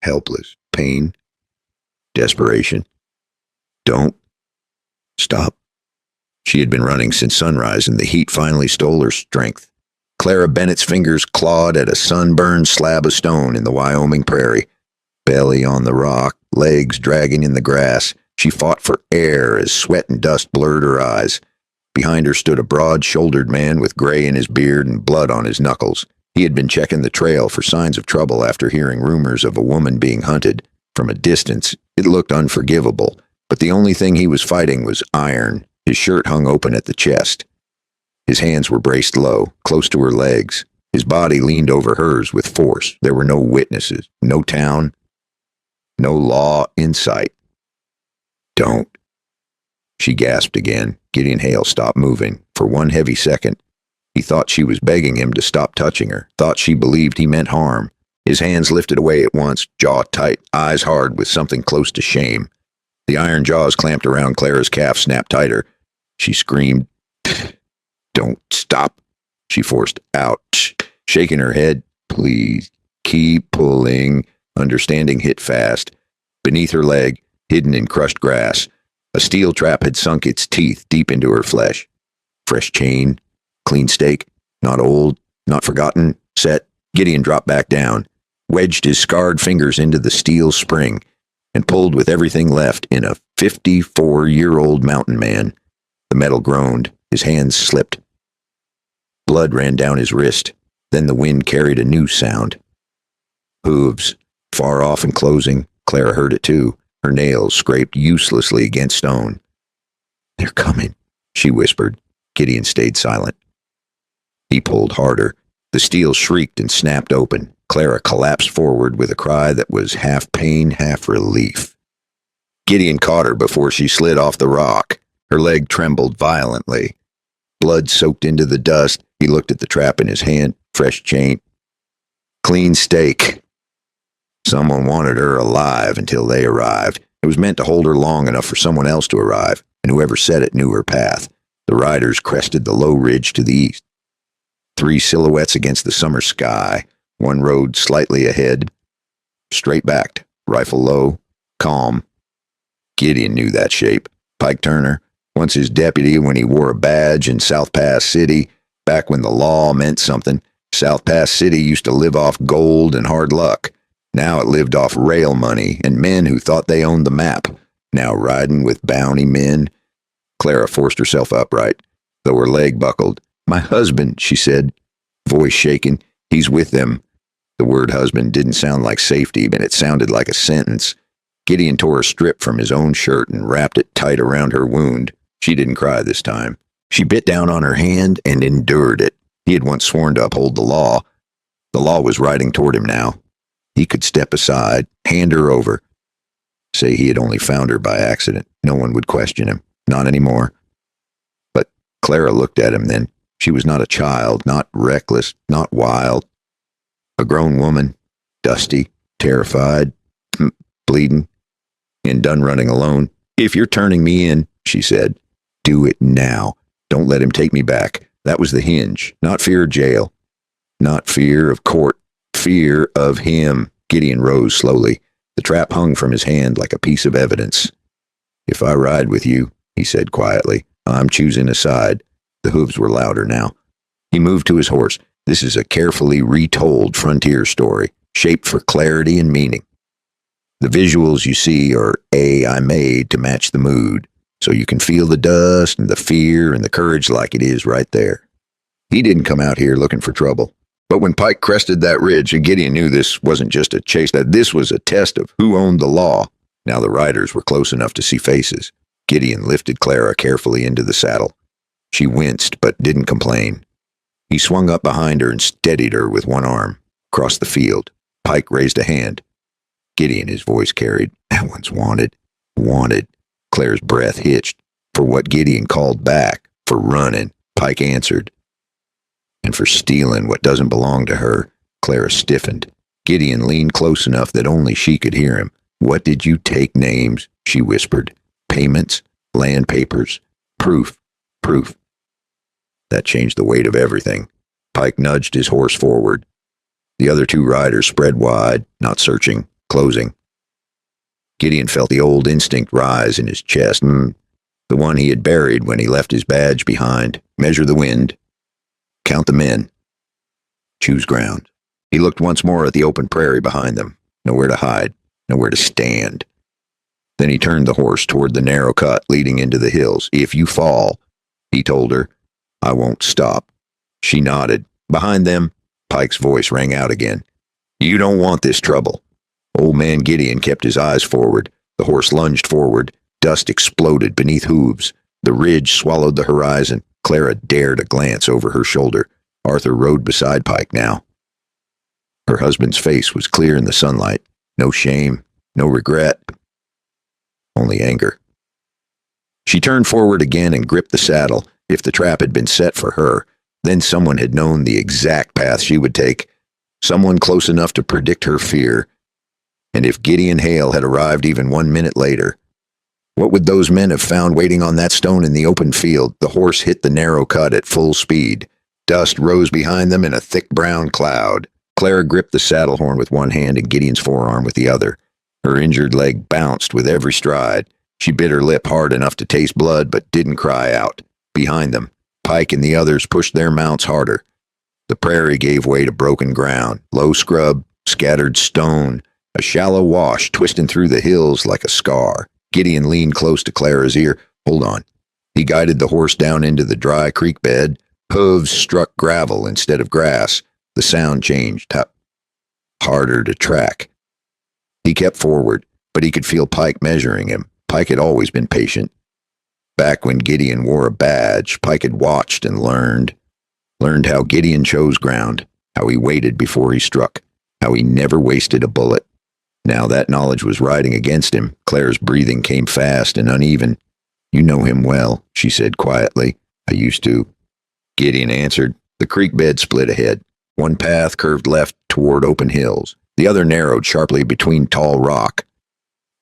helpless, pain, desperation. Don't stop. She had been running since sunrise, and the heat finally stole her strength. Clara Bennett's fingers clawed at a sunburned slab of stone in the Wyoming prairie. Belly on the rock, legs dragging in the grass, she fought for air as sweat and dust blurred her eyes. Behind her stood a broad-shouldered man with gray in his beard and blood on his knuckles. He had been checking the trail for signs of trouble after hearing rumors of a woman being hunted. From a distance, it looked unforgivable, but the only thing he was fighting was iron. His shirt hung open at the chest. His hands were braced low, close to her legs. His body leaned over hers with force. There were no witnesses, no town, no law in sight. Don't. She gasped again. Gideon Hale stopped moving. For one heavy second, he thought she was begging him to stop touching her, thought she believed he meant harm. His hands lifted away at once, jaw tight, eyes hard with something close to shame. The iron jaws clamped around Clara's calf snapped tighter. She screamed, "Don't stop," she forced out, shaking her head. "Please, keep pulling." Understanding hit fast. Beneath her leg, hidden in crushed grass, a steel trap had sunk its teeth deep into her flesh. Fresh chain, clean stake, not old, not forgotten, set. Gideon dropped back down, wedged his scarred fingers into the steel spring, and pulled with everything left in a 54-year-old mountain man. The metal groaned. His hands slipped. Blood ran down his wrist. Then the wind carried a new sound. Hooves, far off and closing. Clara heard it too. Her nails scraped uselessly against stone. "They're coming," she whispered. Gideon stayed silent. He pulled harder. The steel shrieked and snapped open. Clara collapsed forward with a cry that was half pain, half relief. Gideon caught her before she slid off the rock. Her leg trembled violently. Blood soaked into the dust. He looked at the trap in his hand. Fresh chain. Clean stake. Someone wanted her alive until they arrived. It was meant to hold her long enough for someone else to arrive, and whoever set it knew her path. The riders crested the low ridge to the east. 3 silhouettes against the summer sky. One rode slightly ahead, straight-backed, rifle low, calm. Gideon knew that shape. Pike Turner, once his deputy when he wore a badge in South Pass City, back when the law meant something. South Pass City used to live off gold and hard luck. Now it lived off rail money and men who thought they owned the map, now riding with bounty men. Clara forced herself upright, though her leg buckled. "My husband," she said, voice shaking. "He's with them." The word husband didn't sound like safety, but it sounded like a sentence. Gideon tore a strip from his own shirt and wrapped it tight around her wound. She didn't cry this time. She bit down on her hand and endured it. He had once sworn to uphold the law. The law was riding toward him now. He could step aside, hand her over. Say he had only found her by accident. No one would question him. Not anymore. But Clara looked at him then. She was not a child, not reckless, not wild. A grown woman, dusty, terrified, bleeding, and done running alone. "If you're turning me in," she said, "do it now. Don't let him take me back." That was the hinge. Not fear of jail. Not fear of court. Fear of him. Gideon rose slowly. The trap hung from his hand like a piece of evidence. "If I ride with you," he said quietly, "I'm choosing a side." The hooves were louder now. He moved to his horse. This is a carefully retold frontier story, shaped for clarity and meaning. The visuals you see are I made to match the mood, so you can feel the dust and the fear and the courage like it is right there. He didn't come out here looking for trouble. But when Pike crested that ridge, and Gideon knew this wasn't just a chase, that this was a test of who owned the law. Now the riders were close enough to see faces. Gideon lifted Clara carefully into the saddle. She winced, but didn't complain. He swung up behind her and steadied her with one arm. Across the field, Pike raised a hand. Gideon, his voice carried. "That one's wanted. Wanted." Clara's breath hitched. For what Gideon called back, for running, Pike answered. And for stealing what doesn't belong to her. Clara stiffened. Gideon leaned close enough that only she could hear him. "What did you take names?" she whispered. "Payments, land papers, proof, proof." That changed the weight of everything. Pike nudged his horse forward. The other 2 riders spread wide, not searching, closing. Gideon felt the old instinct rise in his chest, the one he had buried when he left his badge behind. Measure the wind. Count the men. Choose ground. He looked once more at the open prairie behind them. Nowhere to hide, nowhere to stand. Then he turned the horse toward the narrow cut leading into the hills. If you fall, he told her, I won't stop. She nodded. Behind them, Pike's voice rang out again. You don't want this trouble. Old man Gideon kept his eyes forward. The horse lunged forward. Dust exploded beneath hooves. The ridge swallowed the horizon. Clara dared a glance over her shoulder. Arthur rode beside Pike now. Her husband's face was clear in the sunlight. No shame, no regret, only anger. She turned forward again and gripped the saddle. If the trap had been set for her, then someone had known the exact path she would take, someone close enough to predict her fear. And if Gideon Hale had arrived even 1 minute later, what would those men have found waiting on that stone in the open field? The horse hit the narrow cut at full speed. Dust rose behind them in a thick brown cloud. Clara gripped the saddle horn with one hand and Gideon's forearm with the other. Her injured leg bounced with every stride. She bit her lip hard enough to taste blood, but didn't cry out. Behind them, Pike and the others pushed their mounts harder. The prairie gave way to broken ground, low scrub, scattered stone, a shallow wash twisting through the hills like a scar. Gideon leaned close to Clara's ear. Hold on. He guided the horse down into the dry creek bed. Hooves struck gravel instead of grass. The sound changed, harder to track. He kept forward, but he could feel Pike measuring him. Pike had always been patient. Back when Gideon wore a badge, Pike had watched and learned how Gideon chose ground, how he waited before he struck, how he never wasted a bullet. Now that knowledge was riding against him. Clara's breathing came fast and uneven. You know him well, she said quietly. I used to. Gideon answered. The creek bed split ahead. One path curved left toward open hills. The other narrowed sharply between tall rock.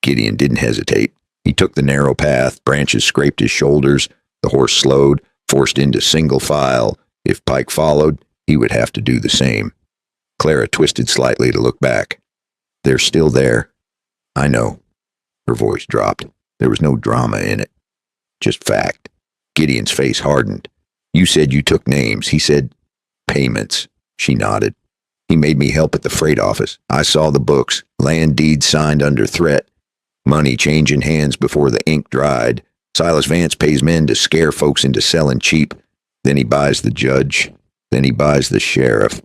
Gideon didn't hesitate. He took the narrow path. Branches scraped his shoulders. The horse slowed, forced into single file. If Pike followed, he would have to do the same. Clara twisted slightly to look back. They're still there. I know. Her voice dropped. There was no drama in it. Just fact. Gideon's face hardened. You said you took names. He said payments. She nodded. He made me help at the freight office. I saw the books. Land deeds signed under threat. Money changing hands before the ink dried. Silas Vance pays men to scare folks into selling cheap. Then he buys the judge. Then he buys the sheriff.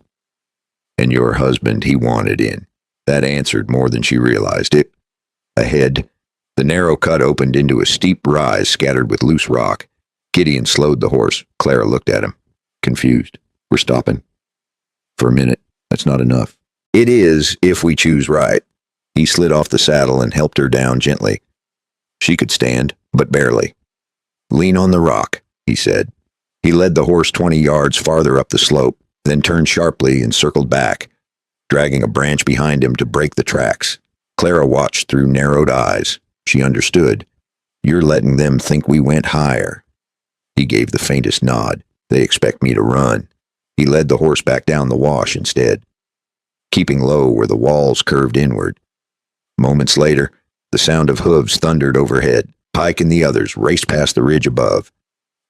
And your husband he wanted in. That answered more than she realized. Ahead, the narrow cut opened into a steep rise scattered with loose rock. Gideon slowed the horse. Clara looked at him, confused. We're stopping. For a minute, that's not enough. It is, if we choose right. He slid off the saddle and helped her down gently. She could stand, but barely. Lean on the rock, he said. He led the horse 20 yards farther up the slope, then turned sharply and circled back, dragging a branch behind him to break the tracks. Clara watched through narrowed eyes. She understood. You're letting them think we went higher. He gave the faintest nod. They expect me to run. He led the horse back down the wash instead, keeping low where the walls curved inward. Moments later, the sound of hooves thundered overhead. Pike and the others raced past the ridge above,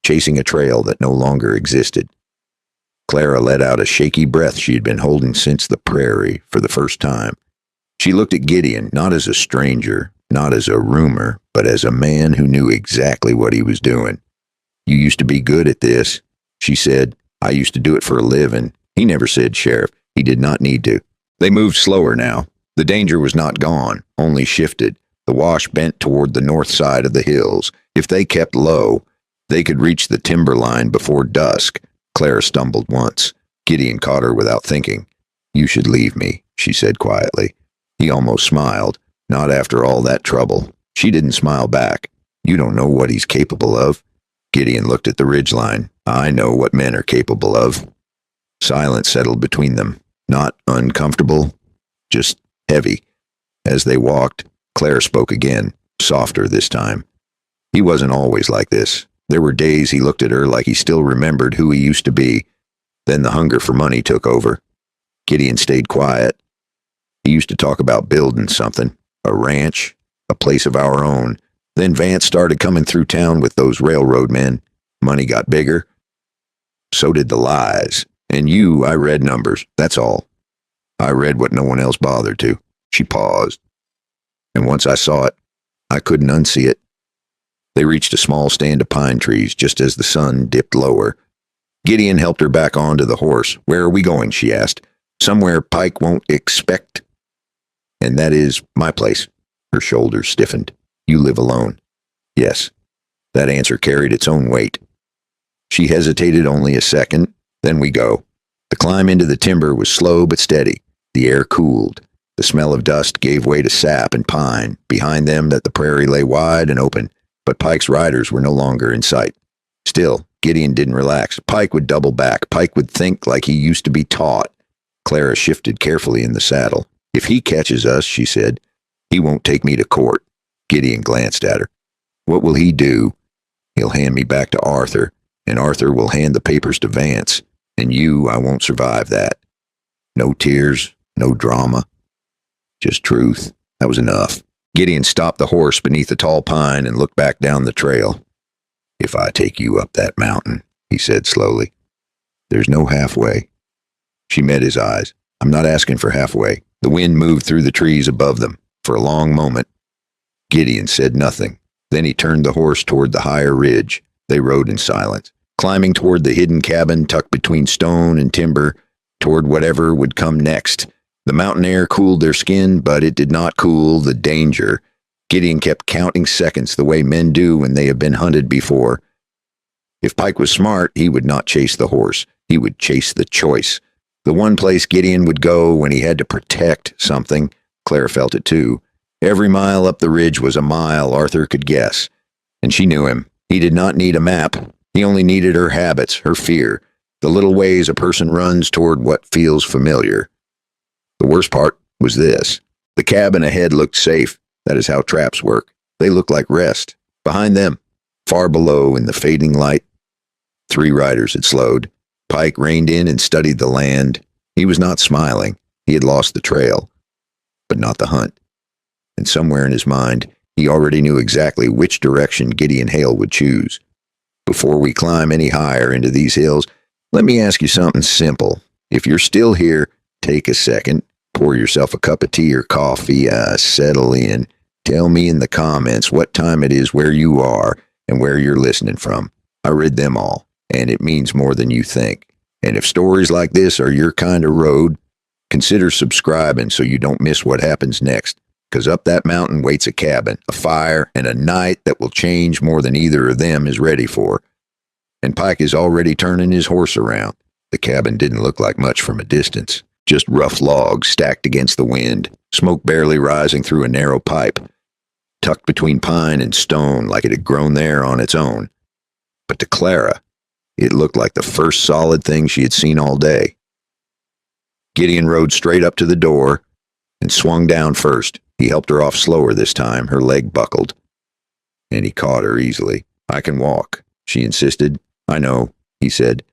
chasing a trail that no longer existed. Clara let out a shaky breath she had been holding since the prairie for the first time. She looked at Gideon, not as a stranger, not as a rumor, but as a man who knew exactly what he was doing. You used to be good at this, she said. I used to do it for a living. He never said sheriff. He did not need to. They moved slower now. The danger was not gone, only shifted. The wash bent toward the north side of the hills. If they kept low, they could reach the timberline before dusk. Clara stumbled once. Gideon caught her without thinking. You should leave me, she said quietly. He almost smiled. Not after all that trouble. She didn't smile back. You don't know what he's capable of. Gideon looked at the ridgeline. I know what men are capable of. Silence settled between them. Not uncomfortable, just heavy. As they walked, Claire spoke again, softer this time. He wasn't always like this. There were days he looked at her like he still remembered who he used to be. Then the hunger for money took over. Gideon stayed quiet. He used to talk about building something, a ranch, a place of our own. Then Vance started coming through town with those railroad men. Money got bigger. So did the lies. And I read numbers, that's all. I read what no one else bothered to. She paused. And once I saw it, I couldn't unsee it. They reached a small stand of pine trees just as the sun dipped lower. Gideon helped her back onto the horse. Where are we going? She asked. Somewhere Pike won't expect. And that is my place. Her shoulders stiffened. You live alone. Yes. That answer carried its own weight. She hesitated only a second. Then we go. The climb into the timber was slow but steady. The air cooled. The smell of dust gave way to sap and pine. Behind them that the prairie lay wide and open, but Pike's riders were no longer in sight. Still, Gideon didn't relax. Pike would double back. Pike would think like he used to be taught. Clara shifted carefully in the saddle. If he catches us, she said, he won't take me to court. Gideon glanced at her. What will he do? He'll hand me back to Arthur, and Arthur will hand the papers to Vance. And I won't survive that. No tears, no drama. Just truth. That was enough. Gideon stopped the horse beneath a tall pine and looked back down the trail. If I take you up that mountain, he said slowly, there's no halfway. She met his eyes. I'm not asking for halfway. The wind moved through the trees above them. For a long moment, Gideon said nothing. Then he turned the horse toward the higher ridge. They rode in silence, climbing toward the hidden cabin tucked between stone and timber, toward whatever would come next. The mountain air cooled their skin, but it did not cool the danger. Gideon kept counting seconds the way men do when they have been hunted before. If Pike was smart, he would not chase the horse. He would chase the choice. The one place Gideon would go when he had to protect something. Claire felt it too. Every mile up the ridge was a mile Arthur could guess. And she knew him. He did not need a map. He only needed her habits, her fear, the little ways a person runs toward what feels familiar. The worst part was this. The cabin ahead looked safe. That is how traps work. They looked like rest. Behind them, far below in the fading light, 3 riders had slowed. Pike reined in and studied the land. He was not smiling. He had lost the trail, but not the hunt. And somewhere in his mind, he already knew exactly which direction Gideon Hale would choose. Before we climb any higher into these hills, let me ask you something simple. If you're still here, take a second, pour yourself a cup of tea or coffee, settle in. Tell me in the comments what time it is where you are and where you're listening from. I read them all, and it means more than you think. And if stories like this are your kind of road, consider subscribing so you don't miss what happens next. Because up that mountain waits a cabin, a fire, and a night that will change more than either of them is ready for. And Pike is already turning his horse around. The cabin didn't look like much from a distance. Just rough logs stacked against the wind, smoke barely rising through a narrow pipe, tucked between pine and stone like it had grown there on its own. But to Clara, it looked like the first solid thing she had seen all day. Gideon rode straight up to the door and swung down first. He helped her off slower this time. Her leg buckled, and he caught her easily. I can walk, she insisted. I know, he said.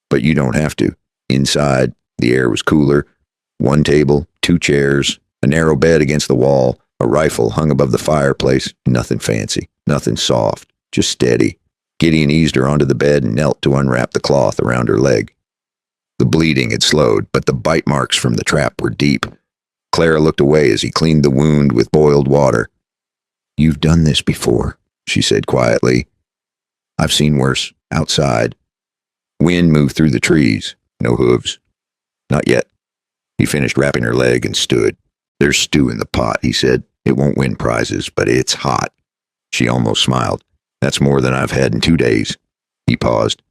But you don't have to. Inside, the air was cooler. 1 table, 2 chairs, a narrow bed against the wall, a rifle hung above the fireplace. Nothing fancy, nothing soft, just steady. Gideon eased her onto the bed and knelt to unwrap the cloth around her leg. The bleeding had slowed, but the bite marks from the trap were deep. Clara looked away as he cleaned the wound with boiled water. You've done this before, she said quietly. I've seen worse, outside. Wind moved through the trees. No hooves. Not yet. He finished wrapping her leg and stood. There's stew in the pot, he said. It won't win prizes, but it's hot. She almost smiled. That's more than I've had in 2 days. He paused.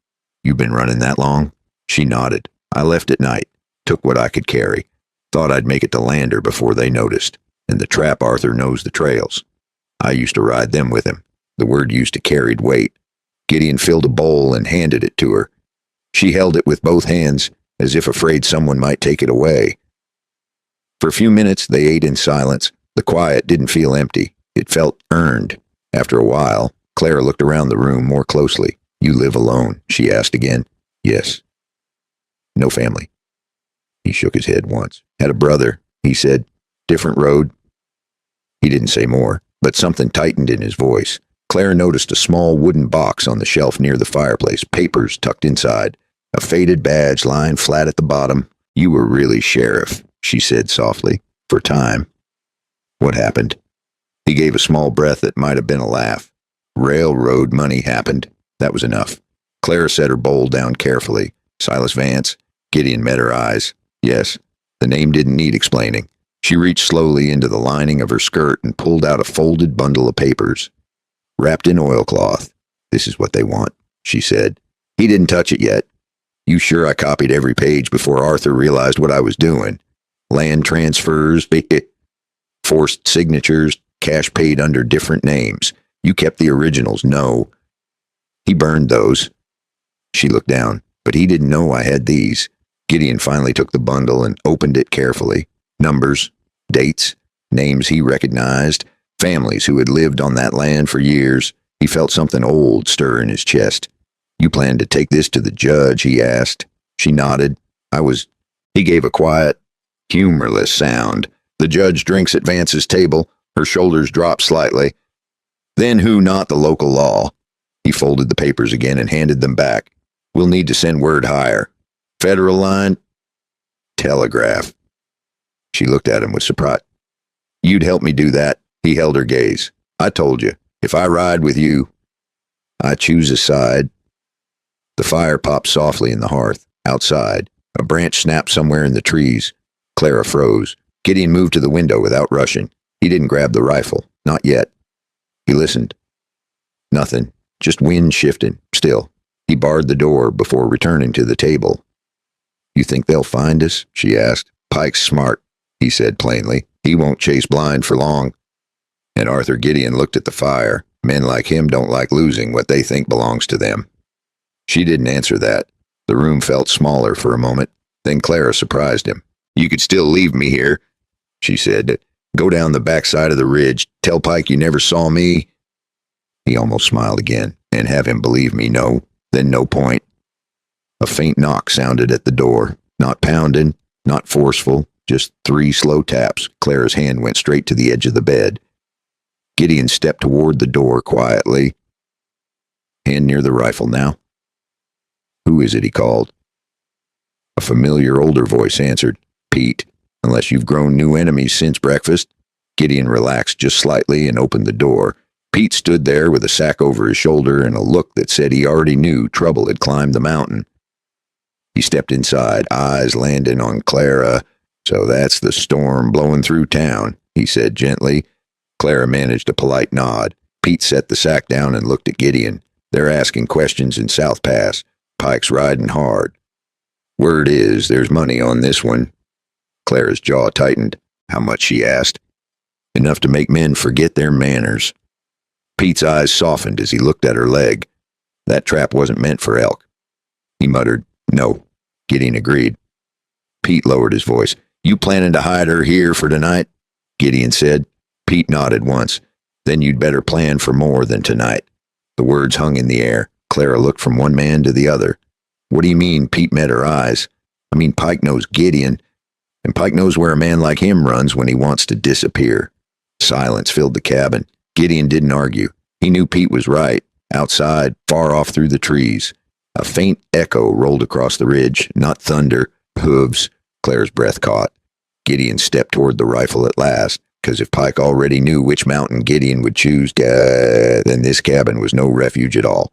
You've been running that long? She nodded. I left at night. Took what I could carry. Thought I'd make it to Lander before they noticed. And the trap Arthur knows the trails. I used to ride them with him. The word used to carried weight. Gideon filled a bowl and handed it to her. She held it with both hands, as if afraid someone might take it away. For a few minutes they ate in silence. The quiet didn't feel empty. It felt earned. After a while, Clara looked around the room more closely. You live alone? She asked again. Yes. No family. He shook his head once. Had a brother, he said. Different road. He didn't say more, but something tightened in his voice. Clara noticed a small wooden box on the shelf near the fireplace, papers tucked inside, a faded badge lying flat at the bottom. You were really sheriff, she said softly, for time. What happened? He gave a small breath that might have been a laugh. Railroad money happened. That was enough. Clara set her bowl down carefully. Silas Vance. Gideon met her eyes. Yes, the name didn't need explaining. She reached slowly into the lining of her skirt and pulled out a folded bundle of papers. Wrapped in oilcloth. This is what they want, she said. He didn't touch it yet. You sure I copied every page before Arthur realized what I was doing? Land transfers, forced signatures, cash paid under different names. You kept the originals, no. He burned those. She looked down, but he didn't know I had these. Gideon finally took the bundle and opened it carefully. Numbers, dates, names he recognized, families who had lived on that land for years. He felt something old stir in his chest. You plan to take this to the judge, he asked. She nodded. He gave a quiet, humorless sound. The judge drinks at Vance's table. Her shoulders dropped slightly. Then who, not the local law? He folded the papers again and handed them back. We'll need to send word higher. Federal line? Telegraph. She looked at him with surprise. You'd help me do that? He held her gaze. I told you, if I ride with you, I choose a side. The fire popped softly in the hearth. Outside, a branch snapped somewhere in the trees. Clara froze. Gideon moved to the window without rushing. He didn't grab the rifle. Not yet. He listened. Nothing. Just wind shifting. Still. He barred the door before returning to the table. You think they'll find us? She asked. Pike's smart, he said plainly. He won't chase blind for long. And Arthur Gideon looked at the fire. Men like him don't like losing what they think belongs to them. She didn't answer that. The room felt smaller for a moment. Then Clara surprised him. You could still leave me here, she said. Go down the backside of the ridge. Tell Pike you never saw me. He almost smiled again. And have him believe me, no. Then no point. A faint knock sounded at the door. Not pounding, not forceful, just 3 slow taps. Clara's hand went straight to the edge of the bed. Gideon stepped toward the door quietly. Hand near the rifle now. Who is it, he called. A familiar older voice answered. Pete, unless you've grown new enemies since breakfast. Gideon relaxed just slightly and opened the door. Pete stood there with a sack over his shoulder and a look that said he already knew trouble had climbed the mountain. He stepped inside, eyes landing on Clara. So that's the storm blowing through town, he said gently. Clara managed a polite nod. Pete set the sack down and looked at Gideon. They're asking questions in South Pass. Pike's riding hard. Word is there's money on this one. Clara's jaw tightened. How much, she asked. Enough to make men forget their manners. Pete's eyes softened as he looked at her leg. That trap wasn't meant for elk. He muttered, No. Gideon agreed. Pete lowered his voice. You planning to hide her here for tonight? Gideon said. Pete nodded once. Then you'd better plan for more than tonight. The words hung in the air. Clara looked from one man to the other. What do you mean? Pete met her eyes. I mean, Pike knows Gideon, and Pike knows where a man like him runs when he wants to disappear. Silence filled the cabin. Gideon didn't argue. He knew Pete was right. Outside, far off through the trees, a faint echo rolled across the ridge. Not thunder, hooves. Clara's breath caught. Gideon stepped toward the rifle at last, because if Pike already knew which mountain Gideon would choose, then this cabin was no refuge at all.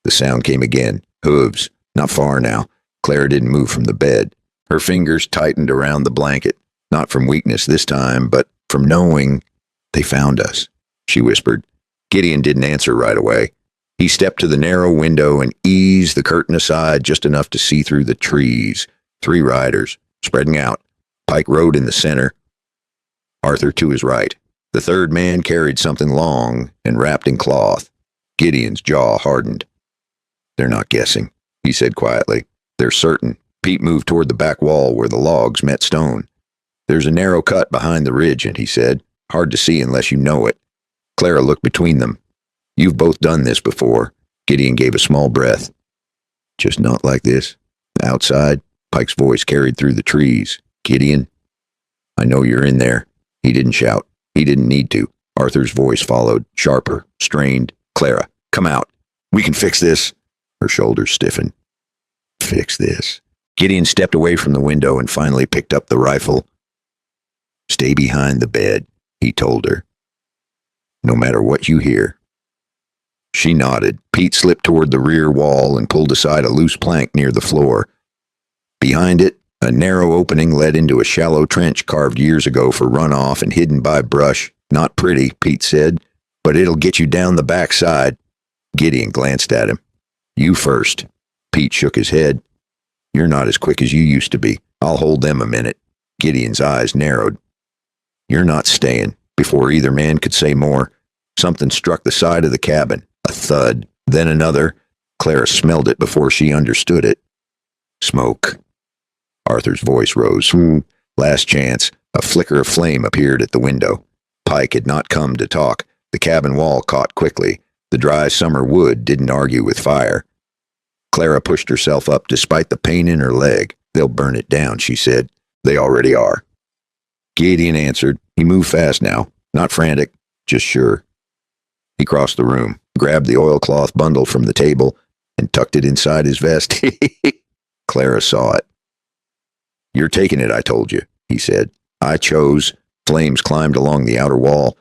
The sound came again. Hooves. Not far now. Clara didn't move from the bed. Her fingers tightened around the blanket. Not from weakness this time, but from knowing they found us, she whispered. Gideon didn't answer right away. He stepped to the narrow window and eased the curtain aside just enough to see through the trees. 3 riders, spreading out. Pike rode in the center. Arthur to his right. The third man carried something long and wrapped in cloth. Gideon's jaw hardened. They're not guessing, he said quietly. They're certain. Pete moved toward the back wall where the logs met stone. There's a narrow cut behind the ridge, and he said, hard to see unless you know it. Clara looked between them. You've both done this before. Gideon gave a small breath. Just not like this. Outside, Pike's voice carried through the trees. Gideon, I know you're in there. He didn't shout. He didn't need to. Arthur's voice followed, sharper, strained. Clara, come out. We can fix this. Her shoulders stiffened. Fix this. Gideon stepped away from the window and finally picked up the rifle. Stay behind the bed, he told her. No matter what you hear. She nodded. Pete slipped toward the rear wall and pulled aside a loose plank near the floor. Behind it, a narrow opening led into a shallow trench carved years ago for runoff and hidden by brush. Not pretty, Pete said, but it'll get you down the backside. Gideon glanced at him. You first. Pete shook his head. You're not as quick as you used to be. I'll hold them a minute. Gideon's eyes narrowed. You're not staying. Before either man could say more, something struck the side of the cabin. A thud, then another. Clara smelled it before she understood it. Smoke. Arthur's voice rose. Last chance. A flicker of flame appeared at the window. Pike had not come to talk. The cabin wall caught quickly. The dry summer wood didn't argue with fire. Clara pushed herself up despite the pain in her leg. They'll burn it down, she said. They already are. Gideon answered. He moved fast now. Not frantic, just sure. He crossed the room, grabbed the oilcloth bundle from the table, and tucked it inside his vest. Clara saw it. You're taking it, I told you, he said. I chose. Flames climbed along the outer wall.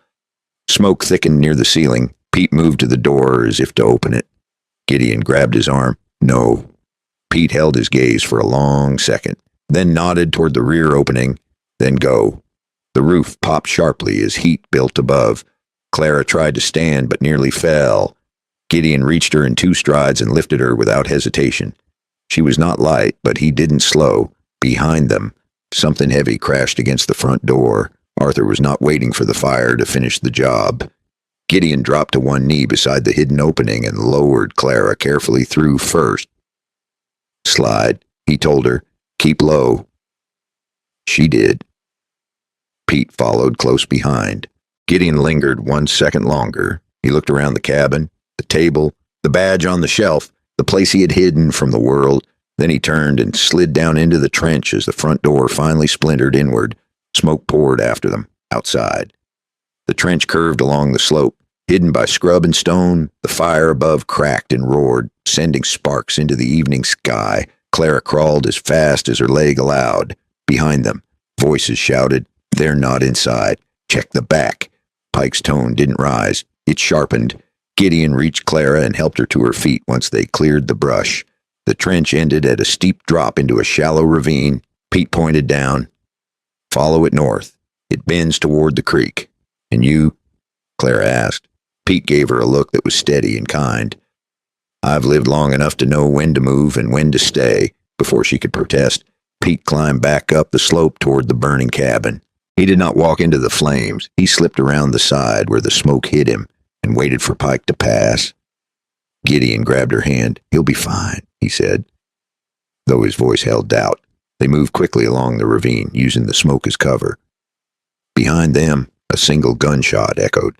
Smoke thickened near the ceiling. Pete moved to the door as if to open it. Gideon grabbed his arm. No. Pete held his gaze for a long second, then nodded toward the rear opening, then go. The roof popped sharply as heat built above. Clara tried to stand but nearly fell. Gideon reached her in 2 strides and lifted her without hesitation. She was not light, but he didn't slow. Behind them, something heavy crashed against the front door. Arthur was not waiting for the fire to finish the job. Gideon dropped to one knee beside the hidden opening and lowered Clara carefully through first. Slide, he told her. Keep low. She did. Pete followed close behind. Gideon lingered 1 second longer. He looked around the cabin, the table, the badge on the shelf, the place he had hidden from the world. Then he turned and slid down into the trench as the front door finally splintered inward. Smoke poured after them, outside. The trench curved along the slope. Hidden by scrub and stone, the fire above cracked and roared, sending sparks into the evening sky. Clara crawled as fast as her leg allowed. Behind them, voices shouted, They're not inside. Check the back. Pike's tone didn't rise. It sharpened. Gideon reached Clara and helped her to her feet once they cleared the brush. The trench ended at a steep drop into a shallow ravine. Pete pointed down. Follow it north. It bends toward the creek. And you? Clara asked. Pete gave her a look that was steady and kind. I've lived long enough to know when to move and when to stay. Before she could protest, Pete climbed back up the slope toward the burning cabin. He did not walk into the flames. He slipped around the side where the smoke hid him and waited for Pike to pass. Gideon grabbed her hand. He'll be fine, he said, though his voice held doubt. They moved quickly along the ravine, using the smoke as cover. Behind them, a single gunshot echoed.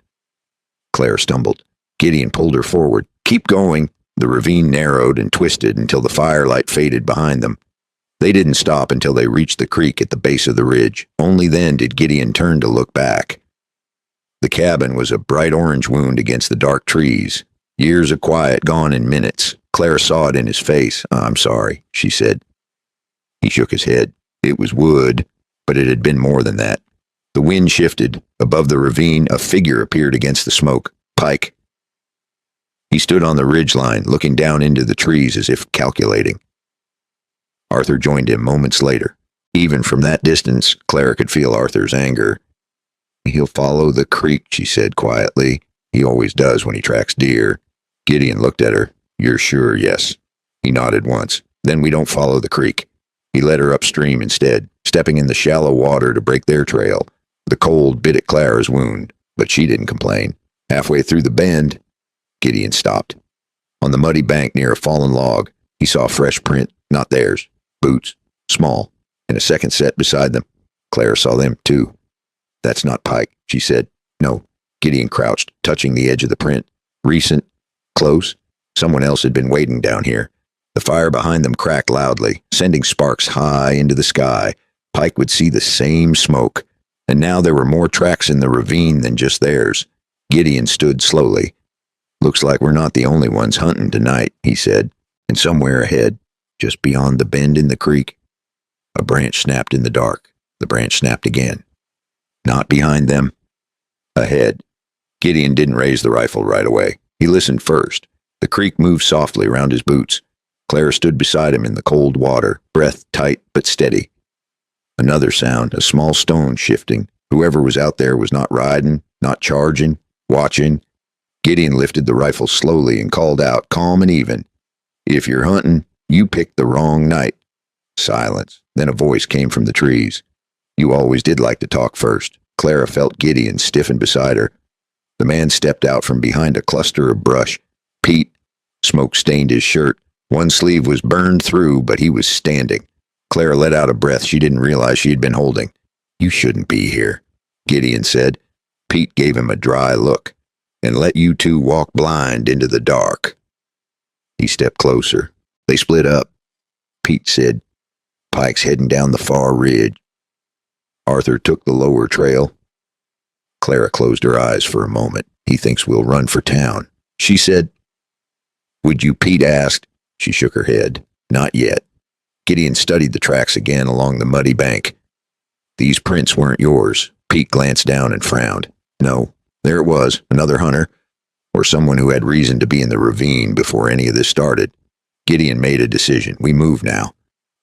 Claire stumbled. Gideon pulled her forward. Keep going. The ravine narrowed and twisted until the firelight faded behind them. They didn't stop until they reached the creek at the base of the ridge. Only then did Gideon turn to look back. The cabin was a bright orange wound against the dark trees. Years of quiet gone in minutes. Claire saw it in his face. I'm sorry, she said. He shook his head. It was wood, but it had been more than that. The wind shifted. Above the ravine, a figure appeared against the smoke. Pike. He stood on the ridgeline, looking down into the trees as if calculating. Arthur joined him moments later. Even from that distance, Clara could feel Arthur's anger. He'll follow the creek, she said quietly. He always does when he tracks deer. Gideon looked at her. You're sure? Yes. He nodded once. Then we don't follow the creek. He led her upstream instead, stepping in the shallow water to break their trail. The cold bit at Clara's wound, but she didn't complain. Halfway through the bend, Gideon stopped. On the muddy bank near a fallen log, he saw fresh print, not theirs. Boots, small, and a second set beside them. Clara saw them, too. That's not Pike, she said. No. Gideon crouched, touching the edge of the print. Recent, close. Someone else had been waiting down here. The fire behind them cracked loudly, sending sparks high into the sky. Pike would see the same smoke, and now there were more tracks in the ravine than just theirs. Gideon stood slowly. "Looks like we're not the only ones hunting tonight," he said, and somewhere ahead, just beyond the bend in the creek, a branch snapped in the dark. The branch snapped again. Not behind them. Ahead. Gideon didn't raise the rifle right away. He listened first. The creek moved softly around his boots. Clara stood beside him in the cold water, breath tight but steady. Another sound, a small stone shifting. Whoever was out there was not riding, not charging, watching. Gideon lifted the rifle slowly and called out, calm and even, "If you're hunting, you picked the wrong night." Silence. Then a voice came from the trees. "You always did like to talk first." Clara felt Gideon stiffen beside her. The man stepped out from behind a cluster of brush. Pete. Smoke stained his shirt. One sleeve was burned through, but he was standing. Clara let out a breath she didn't realize she had been holding. "You shouldn't be here," Gideon said. Pete gave him a dry look. "And let you two walk blind into the dark." He stepped closer. They split up. Pete said, "Pike's heading down the far ridge." Arthur took the lower trail. Clara closed her eyes for a moment. "He thinks we'll run for town," she said. "Would you?" Pete asked. She shook her head. "Not yet." Gideon studied the tracks again along the muddy bank. "These prints weren't yours." Pete glanced down and frowned. "No, there it was, another hunter, or someone who had reason to be in the ravine before any of this started." Gideon made a decision. "We move now.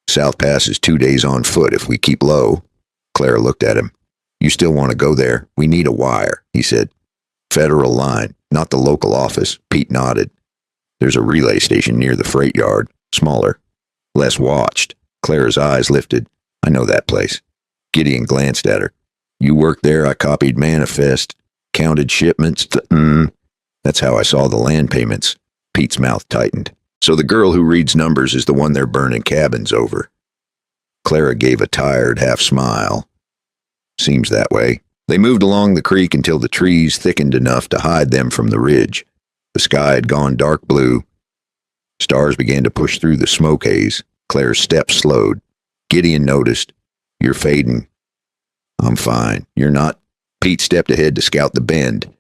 South Pass is 2 days on foot if we keep low." Clara looked at him. "You still want to go there? We need a wire," he said. "Federal line, not the local office." Pete nodded. "There's a relay station near the freight yard, smaller, less watched." Clara's eyes lifted. "I know that place." Gideon glanced at her. "You worked there. I copied manifest, counted shipments. That's how I saw the land payments." Pete's mouth tightened. "So the girl who reads numbers is the one they're burning cabins over." Clara gave a tired half smile. "Seems that way." They moved along the creek until the trees thickened enough to hide them from the ridge. The sky had gone dark blue. Stars began to push through the smoke haze. Clara's steps slowed. Gideon noticed. "You're fading." "I'm fine. You're not." Pete stepped ahead to scout the bend.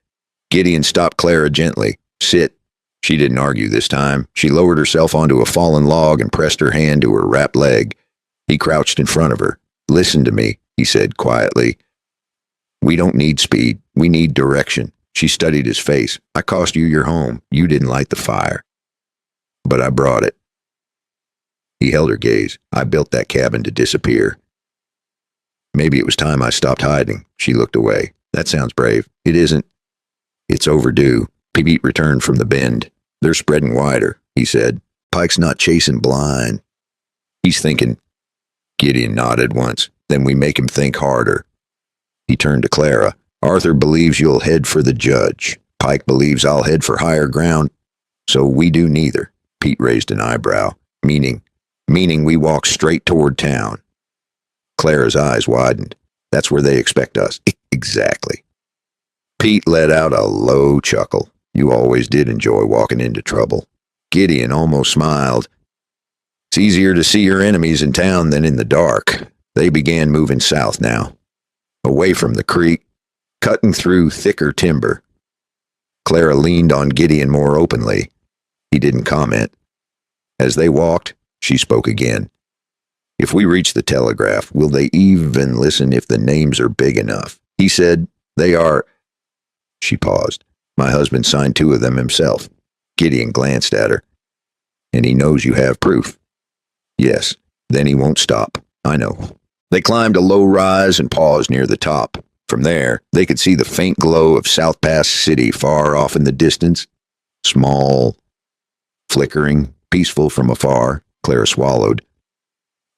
Gideon stopped Clara gently. "Sit." She didn't argue this time. She lowered herself onto a fallen log and pressed her hand to her wrapped leg. He crouched in front of her. "Listen to me," he said quietly. "We don't need speed. We need direction." She studied his face. "I cost you your home. You didn't light the fire. But I brought it." He held her gaze. "I built that cabin to disappear. Maybe it was time I stopped hiding." She looked away. "That sounds brave." "It isn't. It's overdue." Pete returned from the bend. "They're spreading wider," he said. "Pike's not chasing blind. He's thinking." Gideon nodded once. "Then we make him think harder." He turned to Clara. "Arthur believes you'll head for the judge. Pike believes I'll head for higher ground. So we do neither." Pete raised an eyebrow. Meaning we walk straight toward town." Clara's eyes widened. "That's where they expect us." "Exactly." Pete let out a low chuckle. "You always did enjoy walking into trouble." Gideon almost smiled. "It's easier to see your enemies in town than in the dark." They began moving south now, away from the creek, cutting through thicker timber. Clara leaned on Gideon more openly. He didn't comment. As they walked, she spoke again. "If we reach the telegraph, will they even listen if the names are big enough?" He said, "They are." She paused. "My husband signed 2 of them himself." Gideon glanced at her. "And he knows you have proof." "Yes." "Then he won't stop." "I know." They climbed a low rise and paused near the top. From there, they could see the faint glow of South Pass City far off in the distance. Small, flickering, peaceful from afar. Clara swallowed.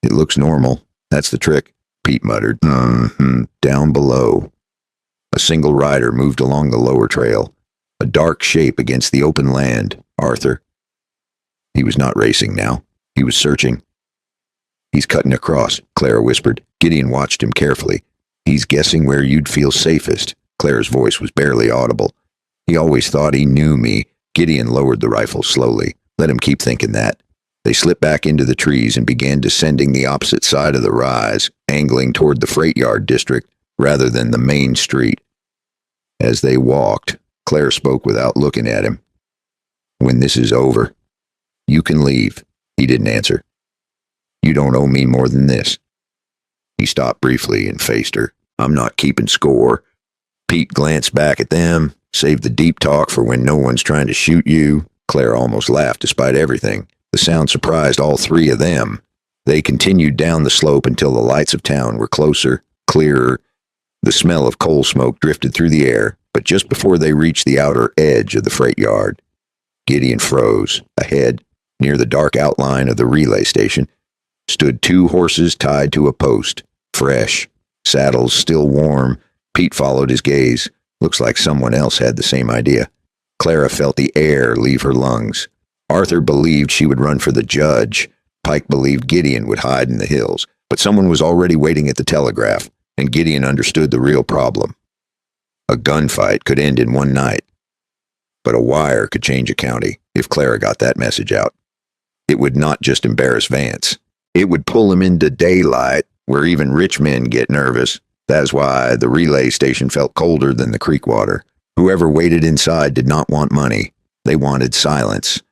"It looks normal. That's the trick," Pete muttered. Down below. A single rider moved along the lower trail, a dark shape against the open land. Arthur. He was not racing now. He was searching. "He's cutting across," Clara whispered. Gideon watched him carefully. "He's guessing where you'd feel safest." Clara's voice was barely audible. "He always thought he knew me." Gideon lowered the rifle slowly. "Let him keep thinking that. They slipped back into the trees and began descending the opposite side of the rise, angling toward the freight yard district rather than the main street. As they walked, Claire spoke without looking at him. "When this is over, you can leave." He didn't answer. "You don't owe me more than this." He stopped briefly and faced her. "I'm not keeping score." Pete glanced back at them. "Save the deep talk for when no one's trying to shoot you." Claire almost laughed despite everything. The sound surprised all three of them. They continued down the slope until the lights of town were closer, clearer. The smell of coal smoke drifted through the air, but just before they reached the outer edge of the freight yard, Gideon froze. Ahead, near the dark outline of the relay station, stood two horses tied to a post, fresh, saddles still warm. Pete followed his gaze. Looks like someone else had the same idea. Clara felt the air leave her lungs. Arthur believed she would run for the judge. Pike believed Gideon would hide in the hills. But someone was already waiting at the telegraph, and Gideon understood the real problem. A gunfight could end in one night, but a wire could change a county if Clara got that message out. It would not just embarrass Vance. It would pull him into daylight, where even rich men get nervous. That's why the relay station felt colder than the creek water. Whoever waited inside did not want money. They wanted silence.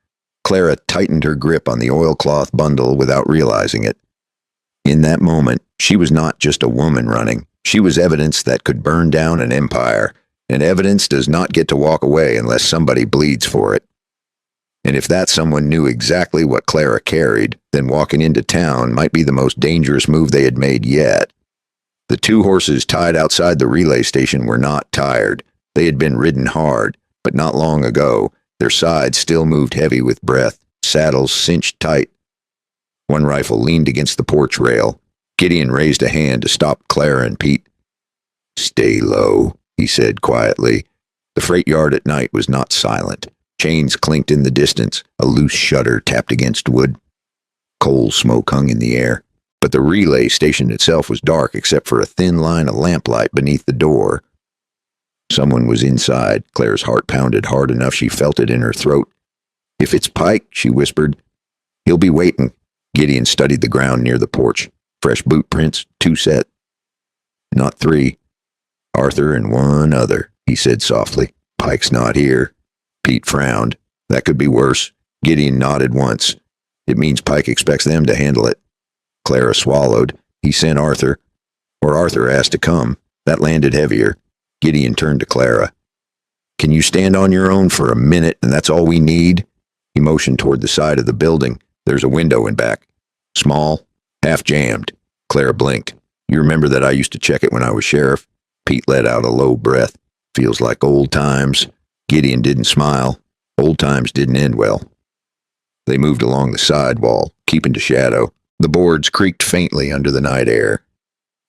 Clara tightened her grip on the oilcloth bundle without realizing it. In that moment, she was not just a woman running. She was evidence that could burn down an empire, and evidence does not get to walk away unless somebody bleeds for it. And if that someone knew exactly what Clara carried, then walking into town might be the most dangerous move they had made yet. The two horses tied outside the relay station were not tired. They had been ridden hard, but not long ago. Their sides still moved heavy with breath, saddles cinched tight. One rifle leaned against the porch rail. Gideon raised a hand to stop Clara and Pete. "Stay low," he said quietly. The freight yard at night was not silent. Chains clinked in the distance. A loose shutter tapped against wood. Coal smoke hung in the air. But the relay station itself was dark except for a thin line of lamplight beneath the door. Someone was inside. Claire's heart pounded hard enough she felt it in her throat. "If it's Pike," she whispered, "he'll be waiting." Gideon studied the ground near the porch. Fresh boot prints, 2 set. Not 3. "Arthur and one other," he said softly. "Pike's not here." Pete frowned. That could be worse. Gideon nodded once. "It means Pike expects them to handle it." Clara swallowed. "He sent Arthur. Or Arthur asked to come." That landed heavier. Gideon turned to Clara. "Can you stand on your own for a minute, and that's all we need?" He motioned toward the side of the building. "There's a window in back. Small, half jammed." Clara blinked. "You remember that I used to check it when I was sheriff?" Pete let out a low breath. "Feels like old times." Gideon didn't smile. Old times didn't end well. They moved along the side wall, keeping to shadow. The boards creaked faintly under the night air.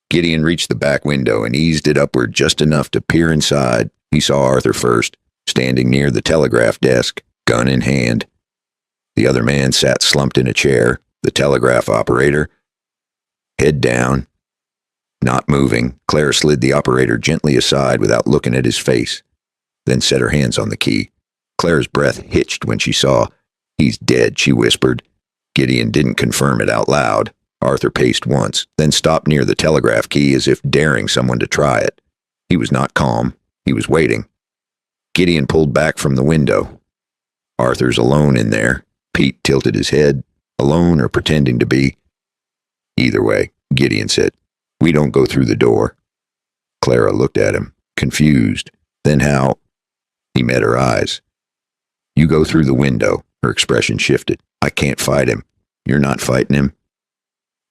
Gideon reached the back window and eased it upward just enough to peer inside. He saw Arthur first, standing near the telegraph desk, gun in hand. The other man sat slumped in a chair, the telegraph operator, head down, not moving. Claire slid the operator gently aside without looking at his face, then set her hands on the key. Claire's breath hitched when she saw. "He's dead," she whispered. Gideon didn't confirm it out loud. Arthur paced once, then stopped near the telegraph key as if daring someone to try it. He was not calm. He was waiting. Gideon pulled back from the window. Arthur's alone in there. Pete tilted his head. Alone or pretending to be? "Either way," Gideon said. "We don't go through the door." Clara looked at him, confused. "Then how?" He met her eyes. "You go through the window." Her expression shifted. "I can't fight him." "You're not fighting him?"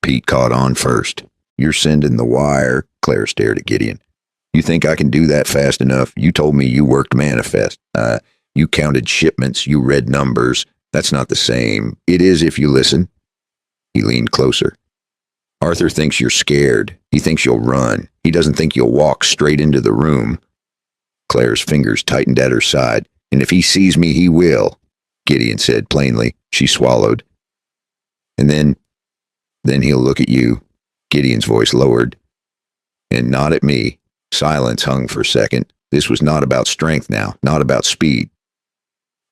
Pete caught on first. "You're sending the wire." Claire stared at Gideon. "You think I can do that fast enough? You told me you worked manifest. You counted shipments. You read numbers. That's not the same." "It is if you listen." He leaned closer. "Arthur thinks you're scared. He thinks you'll run. He doesn't think you'll walk straight into the room." Claire's fingers tightened at her side. "And if he sees me, he will," Gideon said plainly. She swallowed. "And then he'll look at you." Gideon's voice lowered. "And not at me." Silence hung for a second. This was not about strength now, not about speed.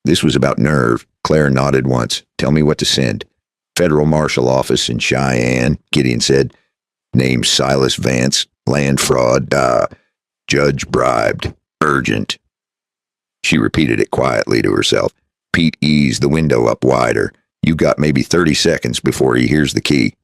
This was about nerve. Claire nodded once. "Tell me what to send." Federal Marshal Office in Cheyenne, Gideon said. Name Silas Vance. Land fraud. Judge bribed. Urgent. She repeated it quietly to herself. Pete eased the window up wider. You got maybe 30 seconds before he hears the key.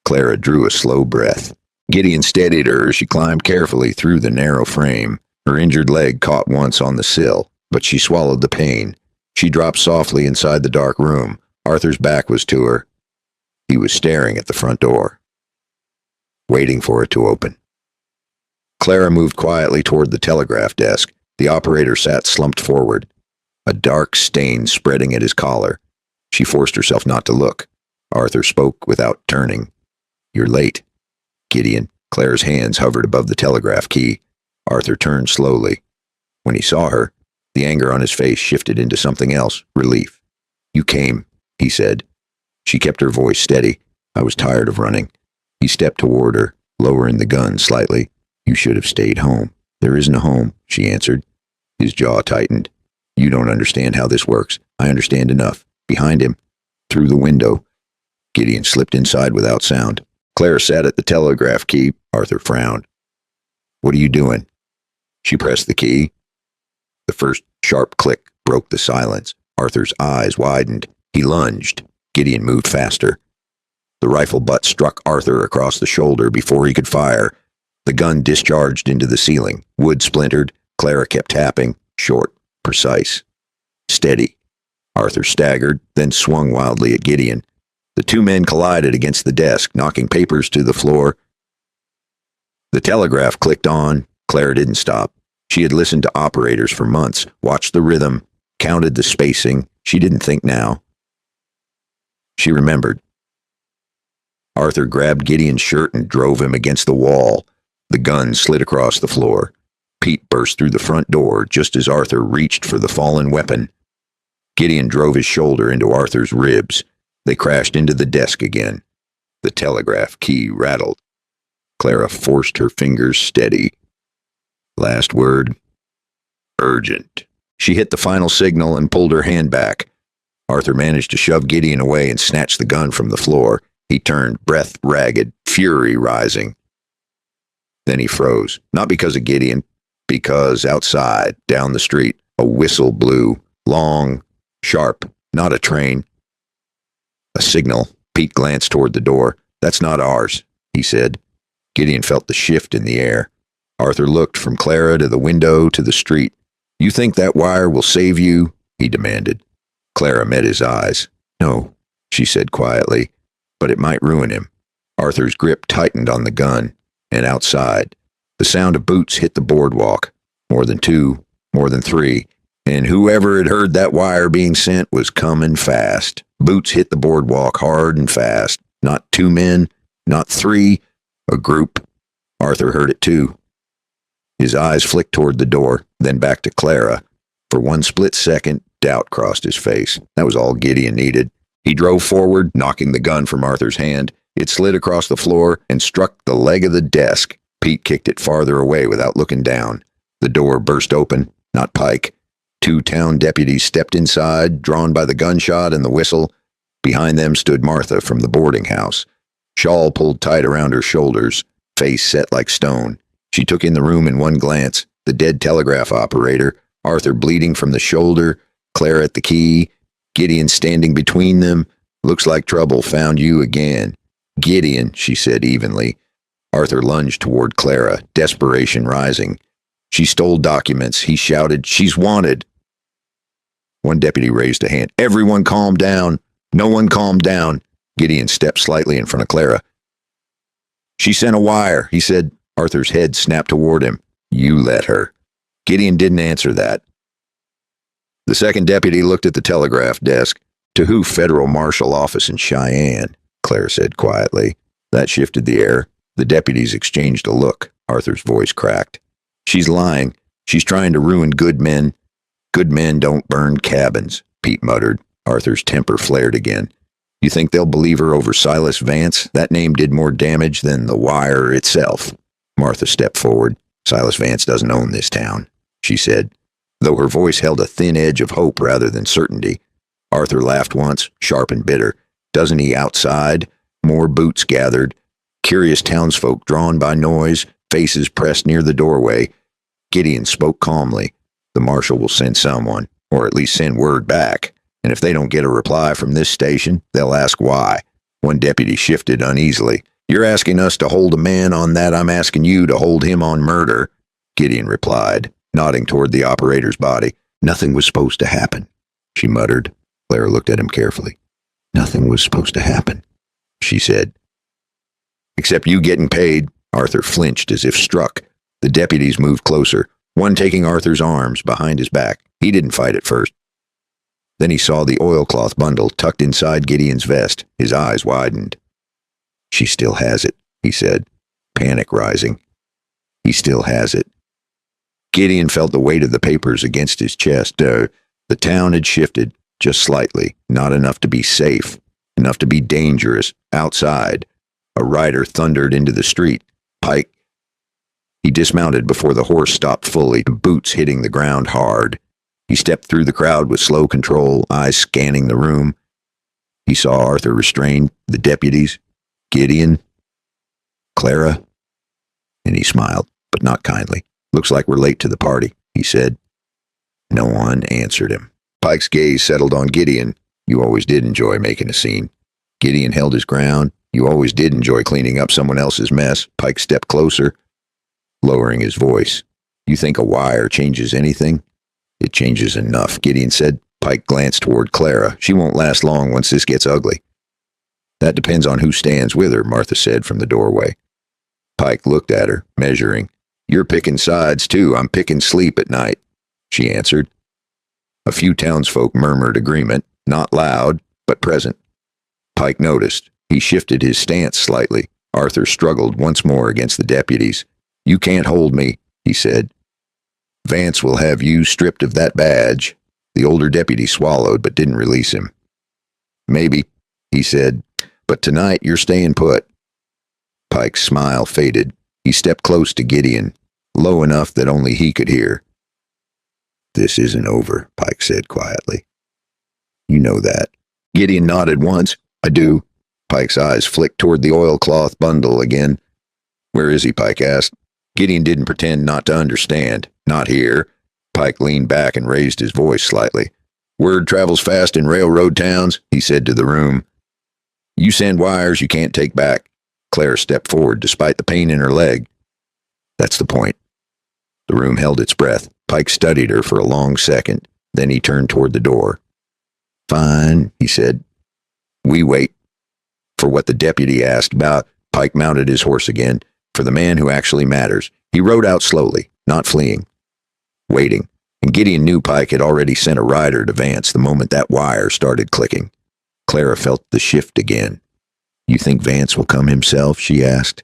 Clara drew a slow breath. Gideon steadied her as she climbed carefully through the narrow frame. Her injured leg caught once on the sill, but she swallowed the pain. She dropped softly inside the dark room. Arthur's back was to her. He was staring at the front door, waiting for it to open. Clara moved quietly toward the telegraph desk. The operator sat slumped forward, a dark stain spreading at his collar. She forced herself not to look. Arthur spoke without turning. You're late, Gideon. Clara's hands hovered above the telegraph key. Arthur turned slowly. When he saw her, the anger on his face shifted into something else, relief. You came, he said. She kept her voice steady. I was tired of running. He stepped toward her, lowering the gun slightly. You should have stayed home. There isn't a home, she answered. His jaw tightened. You don't understand how this works. I understand enough. Behind him, through the window. Gideon slipped inside without sound. Clara sat at the telegraph key. Arthur frowned. What are you doing? She pressed the key. The first sharp click broke the silence. Arthur's eyes widened. He lunged. Gideon moved faster. The rifle butt struck Arthur across the shoulder before he could fire. The gun discharged into the ceiling. Wood splintered. Clara kept tapping. Short, precise, steady. Arthur staggered, then swung wildly at Gideon. The two men collided against the desk, knocking papers to the floor. The telegraph clicked on. Clara didn't stop. She had listened to operators for months, watched the rhythm, counted the spacing. She didn't think now. She remembered. Arthur grabbed Gideon's shirt and drove him against the wall. The gun slid across the floor. Pete burst through the front door just as Arthur reached for the fallen weapon. Gideon drove his shoulder into Arthur's ribs. They crashed into the desk again. The telegraph key rattled. Clara forced her fingers steady. Last word. Urgent. She hit the final signal and pulled her hand back. Arthur managed to shove Gideon away and snatch the gun from the floor. He turned, breath ragged, fury rising. Then he froze, not because of Gideon, because outside, down the street, a whistle blew, long, sharp, not a train. A signal. Pete glanced toward the door. That's not ours, he said. Gideon felt the shift in the air. Arthur looked from Clara to the window to the street. You think that wire will save you? He demanded. Clara met his eyes. No, she said quietly, but it might ruin him. Arthur's grip tightened on the gun, and outside, the sound of boots hit the boardwalk. More than two, more than three, and whoever had heard that wire being sent was coming fast. Boots hit the boardwalk hard and fast. Not two men, not three, a group. Arthur heard it too. His eyes flicked toward the door, then back to Clara. For one split second, doubt crossed his face. That was all Gideon needed. He drove forward, knocking the gun from Arthur's hand. It slid across the floor and struck the leg of the desk. Pete kicked it farther away without looking down. The door burst open, not Pike. Two town deputies stepped inside, drawn by the gunshot and the whistle. Behind them stood Martha from the boarding house. Shawl pulled tight around her shoulders, face set like stone. She took in the room in one glance. The dead telegraph operator, Arthur bleeding from the shoulder, Clara at the key, Gideon standing between them. Looks like trouble found you again. Gideon, she said evenly. Arthur lunged toward Clara, desperation rising. She stole documents. He shouted, she's wanted. One deputy raised a hand. Everyone calm down. No one calmed down. Gideon stepped slightly in front of Clara. She sent a wire, he said. Arthur's head snapped toward him. You let her. Gideon didn't answer that. The second deputy looked at the telegraph desk. To who? Federal Marshal Office in Cheyenne, Claire said quietly. That shifted the air. The deputies exchanged a look. Arthur's voice cracked. She's lying. She's trying to ruin good men. Good men don't burn cabins, Pete muttered. Arthur's temper flared again. You think they'll believe her over Silas Vance? That name did more damage than the wire itself. Martha stepped forward. Silas Vance doesn't own this town, she said, though her voice held a thin edge of hope rather than certainty. Arthur laughed once, sharp and bitter. Doesn't he outside? More boots gathered. Curious townsfolk drawn by noise, faces pressed near the doorway. Gideon spoke calmly. The marshal will send someone, or at least send word back. And if they don't get a reply from this station, they'll ask why. One deputy shifted uneasily. You're asking us to hold a man on that. I'm asking you to hold him on murder, Gideon replied, nodding toward the operator's body. Nothing was supposed to happen, she muttered. Clara looked at him carefully. Nothing was supposed to happen, she said. Except you getting paid. Arthur flinched as if struck. The deputies moved closer, one taking Arthur's arms behind his back. He didn't fight at first. Then he saw the oilcloth bundle tucked inside Gideon's vest. His eyes widened. She still has it, he said, panic rising. He still has it. Gideon felt the weight of the papers against his chest. The town had shifted, just slightly, not enough to be safe, enough to be dangerous. Outside, a rider thundered into the street. Pike. He dismounted before the horse stopped fully, boots hitting the ground hard. He stepped through the crowd with slow control, eyes scanning the room. He saw Arthur restrain the deputies, Gideon, Clara, and he smiled, but not kindly. Looks like we're late to the party, he said. No one answered him. Pike's gaze settled on Gideon. You always did enjoy making a scene. Gideon held his ground. You always did enjoy cleaning up someone else's mess. Pike stepped closer, lowering his voice. You think a wire changes anything? It changes enough, Gideon said. Pike glanced toward Clara. She won't last long once this gets ugly. That depends on who stands with her, Martha said from the doorway. Pike looked at her, measuring. You're picking sides, too. I'm picking sleep at night, she answered. A few townsfolk murmured agreement, not loud, but present. Pike noticed. He shifted his stance slightly. Arthur struggled once more against the deputies. You can't hold me, he said. Vance will have you stripped of that badge. The older deputy swallowed but didn't release him. Maybe, he said, but tonight you're staying put. Pike's smile faded. He stepped close to Gideon, low enough that only he could hear. This isn't over, Pike said quietly. You know that. Gideon nodded once. I do. Pike's eyes flicked toward the oilcloth bundle again. Where is he? Pike asked. Gideon didn't pretend not to understand. Not here. Pike leaned back and raised his voice slightly. Word travels fast in railroad towns, he said to the room. You send wires you can't take back. Clara stepped forward despite the pain in her leg. That's the point. The room held its breath. Pike studied her for a long second. Then he turned toward the door. Fine, he said. We wait. For what the deputy asked about, Pike mounted his horse again. For the man who actually matters. He rode out slowly, not fleeing. Waiting. And Gideon knew Pike had already sent a rider to Vance the moment that wire started clicking. Clara felt the shift again. You think Vance will come himself? She asked.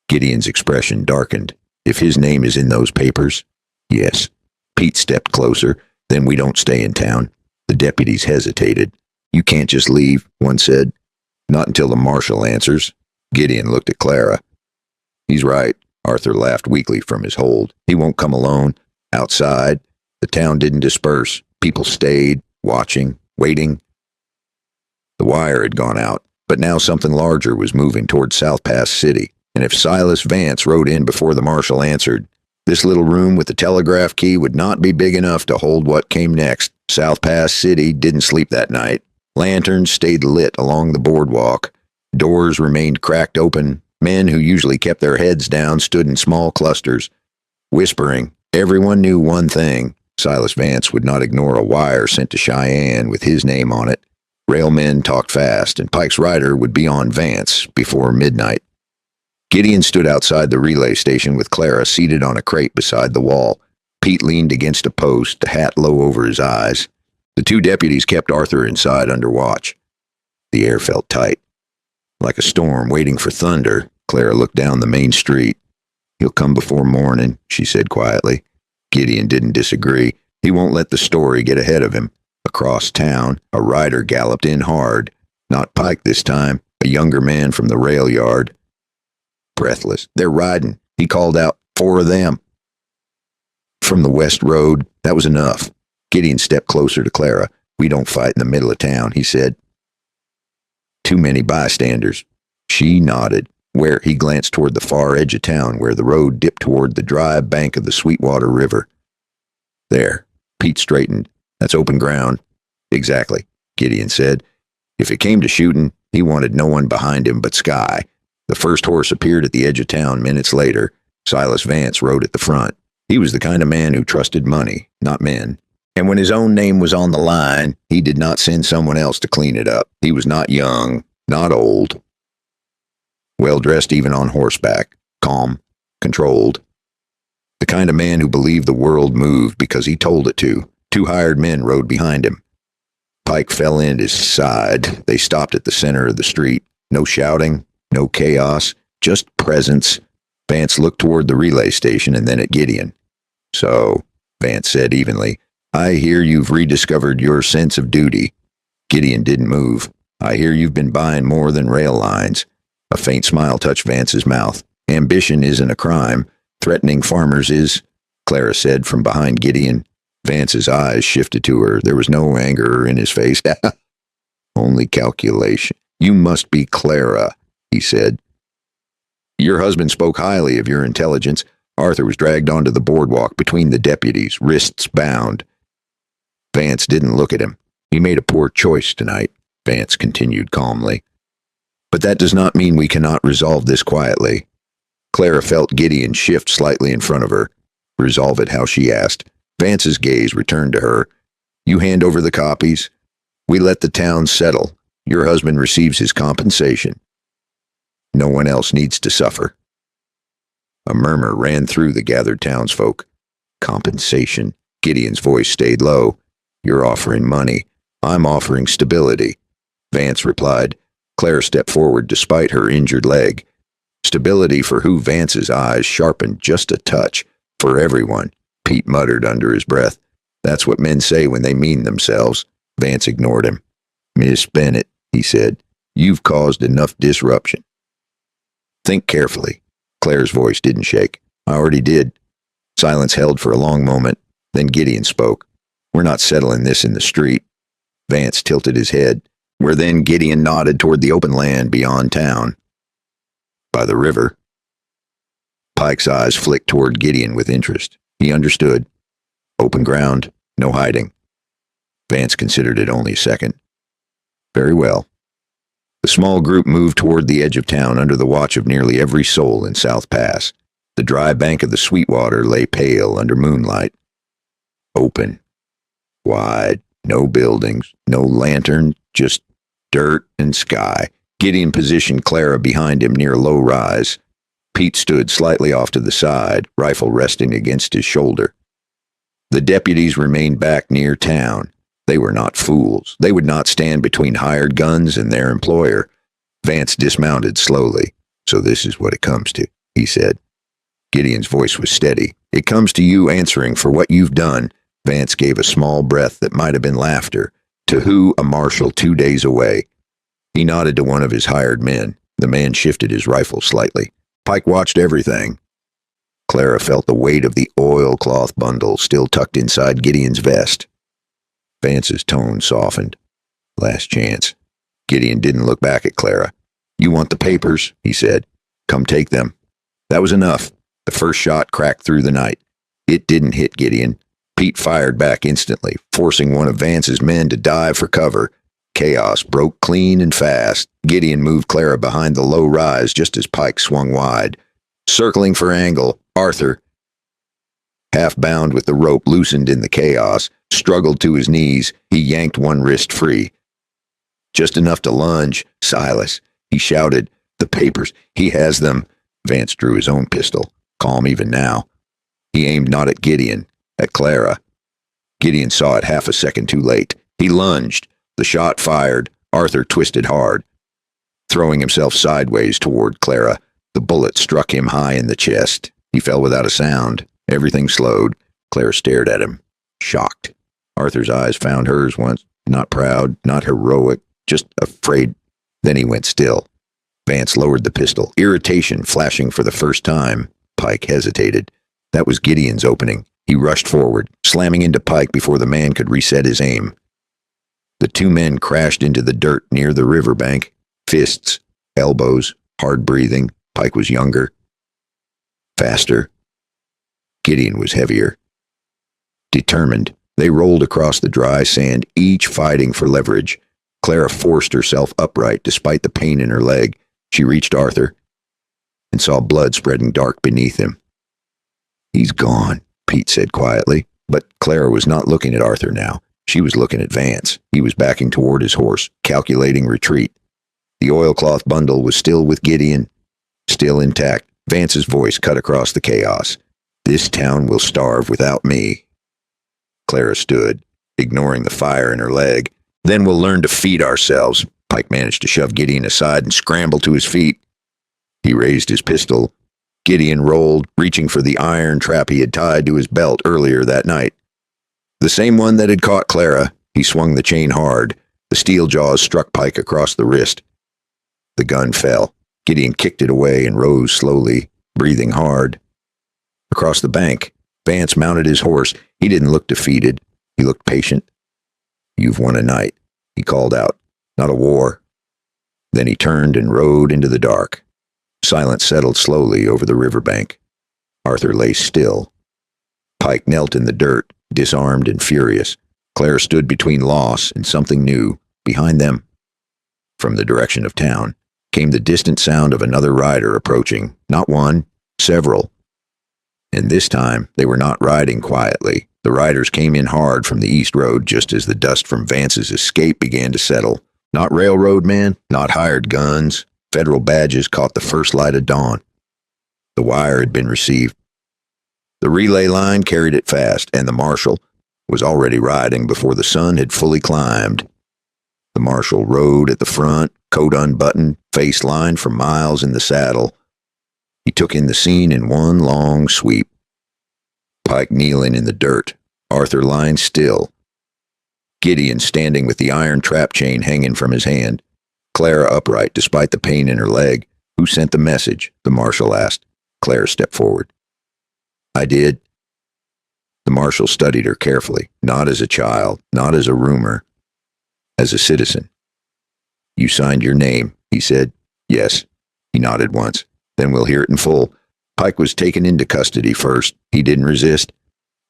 Gideon's expression darkened. If his name is in those papers? Yes. Pete stepped closer. Then we don't stay in town. The deputies hesitated. You can't just leave, one said. Not until the marshal answers. Gideon looked at Clara. He's right. Arthur laughed weakly from his hold. He won't come alone. Outside, the town didn't disperse. People stayed, watching, waiting. The wire had gone out, but now something larger was moving toward South Pass City. And if Silas Vance rode in before the marshal answered, this little room with the telegraph key would not be big enough to hold what came next. South Pass City didn't sleep that night. Lanterns stayed lit along the boardwalk. Doors remained cracked open. Men who usually kept their heads down stood in small clusters, whispering. Everyone knew one thing. Silas Vance would not ignore a wire sent to Cheyenne with his name on it. Railmen talked fast, and Pike's rider would be on Vance before midnight. Gideon stood outside the relay station with Clara seated on a crate beside the wall. Pete leaned against a post, the hat low over his eyes. The two deputies kept Arthur inside under watch. The air felt tight. Like a storm waiting for thunder, Clara looked down the main street. He'll come before morning, she said quietly. Gideon didn't disagree. He won't let the story get ahead of him. Across town, a rider galloped in hard. Not Pike this time, a younger man from the rail yard. Breathless. They're riding. He called out, 4 of them. From the west road, that was enough. Gideon stepped closer to Clara. We don't fight in the middle of town, he said. Too many bystanders. She nodded. Where? He glanced toward the far edge of town where the road dipped toward the dry bank of the Sweetwater River. There. Pete straightened. That's open ground. Exactly, Gideon said. If it came to shooting, he wanted no one behind him but Sky. The first horse appeared at the edge of town minutes later. Silas Vance rode at the front. He was the kind of man who trusted money, not men. And when his own name was on the line, he did not send someone else to clean it up. He was not young, not old. Well-dressed even on horseback, calm, controlled. The kind of man who believed the world moved because he told it to. 2 hired men rode behind him. Pike fell in at his side. They stopped at the center of the street. No shouting, no chaos, just presence. Vance looked toward the relay station and then at Gideon. So, Vance said evenly, I hear you've rediscovered your sense of duty. Gideon didn't move. I hear you've been buying more than rail lines. A faint smile touched Vance's mouth. Ambition isn't a crime. Threatening farmers is, Clara said from behind Gideon. Vance's eyes shifted to her. There was no anger in his face. Only calculation. You must be Clara, he said. Your husband spoke highly of your intelligence. Arthur was dragged onto the boardwalk between the deputies, wrists bound. Vance didn't look at him. He made a poor choice tonight, Vance continued calmly. But that does not mean we cannot resolve this quietly. Clara felt Gideon shift slightly in front of her. Resolve it how she asked. Vance's gaze returned to her. You hand over the copies. We let the town settle. Your husband receives his compensation. No one else needs to suffer. A murmur ran through the gathered townsfolk. Compensation. Gideon's voice stayed low. You're offering money. I'm offering stability. Vance replied. Claire stepped forward despite her injured leg. Stability for who? Vance's eyes sharpened just a touch. For everyone, Pete muttered under his breath. That's what men say when they mean themselves. Vance ignored him. Miss Bennett, he said, you've caused enough disruption. Think carefully. Claire's voice didn't shake. I already did. Silence held for a long moment. Then Gideon spoke. We're not settling this in the street. Vance tilted his head. Where then Gideon nodded toward the open land beyond town. By the river. Pike's eyes flicked toward Gideon with interest. He understood. Open ground, no hiding. Vance considered it only a second. Very well. The small group moved toward the edge of town under the watch of nearly every soul in South Pass. The dry bank of the Sweetwater lay pale under moonlight. Open. Wide. No buildings. No lantern. Just dirt and sky. Gideon positioned Clara behind him near a low rise. Pete stood slightly off to the side, rifle resting against his shoulder. The deputies remained back near town. They were not fools. They would not stand between hired guns and their employer. Vance dismounted slowly. So this is what it comes to, he said. Gideon's voice was steady. It comes to you answering for what you've done. Vance gave a small breath that might have been laughter. To who? A marshal 2 days away. He nodded to one of his hired men. The man shifted his rifle slightly. Pike watched everything. Clara felt the weight of the oilcloth bundle still tucked inside Gideon's vest. Vance's tone softened. Last chance. Gideon didn't look back at Clara. You want the papers, he said. Come take them. That was enough. The first shot cracked through the night. It didn't hit Gideon. Pete fired back instantly, forcing one of Vance's men to dive for cover. Chaos broke clean and fast. Gideon moved Clara behind the low rise just as Pike swung wide. Circling for angle, Arthur, half bound with the rope loosened in the chaos, struggled to his knees. He yanked one wrist free. Just enough to lunge. Silas, he shouted. The papers, he has them. Vance drew his own pistol, calm even now. He aimed not at Gideon, at Clara. Gideon saw it half a second too late. He lunged. The shot fired. Arthur twisted hard, throwing himself sideways toward Clara. The bullet struck him high in the chest. He fell without a sound. Everything slowed. Clara stared at him, shocked. Arthur's eyes found hers once, not proud, not heroic, just afraid. Then he went still. Vance lowered the pistol, irritation flashing for the first time. Pike hesitated. That was Gideon's opening. He rushed forward, slamming into Pike before the man could reset his aim. The 2 men crashed into the dirt near the riverbank. Fists, elbows, hard breathing. Pike was younger, faster. Gideon was heavier. Determined, they rolled across the dry sand, each fighting for leverage. Clara forced herself upright despite the pain in her leg. She reached Arthur and saw blood spreading dark beneath him. "He's gone," Pete said quietly. But Clara was not looking at Arthur now. She was looking at Vance. He was backing toward his horse, calculating retreat. The oilcloth bundle was still with Gideon, still intact. Vance's voice cut across the chaos. "This town will starve without me." Clara stood, ignoring the fire in her leg. "Then we'll learn to feed ourselves." Pike managed to shove Gideon aside and scramble to his feet. He raised his pistol. Gideon rolled, reaching for the iron trap he had tied to his belt earlier that night. The same one that had caught Clara. He swung the chain hard. The steel jaws struck Pike across the wrist. The gun fell. Gideon kicked it away and rose slowly, breathing hard. Across the bank, Vance mounted his horse. He didn't look defeated. He looked patient. "You've won a night," he called out. "Not a war." Then he turned and rode into the dark. Silence settled slowly over the riverbank. Arthur lay still. Pike knelt in the dirt, disarmed and furious. Claire stood between loss and something new, behind them. From the direction of town came the distant sound of another rider approaching. Not one, several. And this time, they were not riding quietly. The riders came in hard from the east road just as the dust from Vance's escape began to settle. Not railroad men, not hired guns. Federal badges caught the first light of dawn. The wire had been received. The relay line carried it fast, and the marshal was already riding before the sun had fully climbed. The marshal rode at the front, coat unbuttoned, face lined for miles in the saddle. He took in the scene in one long sweep. Pike kneeling in the dirt, Arthur lying still. Gideon standing with the iron trap chain hanging from his hand. Clara upright despite the pain in her leg. "Who sent the message?" the marshal asked. Clara stepped forward. "I did." The marshal studied her carefully, not as a child, not as a rumor, as a citizen. "You signed your name," he said. "Yes." He nodded once. "Then we'll hear it in full." Pike was taken into custody first. He didn't resist.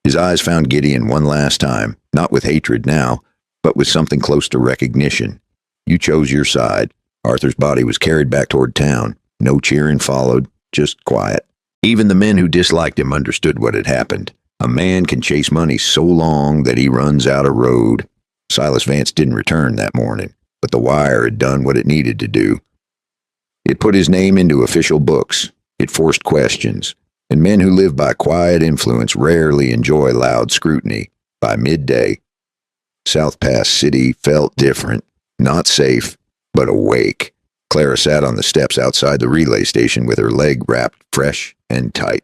His eyes found Gideon one last time, not with hatred now, but with something close to recognition. "You chose your side." Arthur's body was carried back toward town. No cheering followed, just quiet. Even the men who disliked him understood what had happened. A man can chase money so long that he runs out of road. Silas Vance didn't return that morning, but the wire had done what it needed to do. It put his name into official books. It forced questions, and men who live by quiet influence rarely enjoy loud scrutiny. By midday, South Pass City felt different. Not safe, but awake. Clara sat on the steps outside the relay station with her leg wrapped fresh and tight.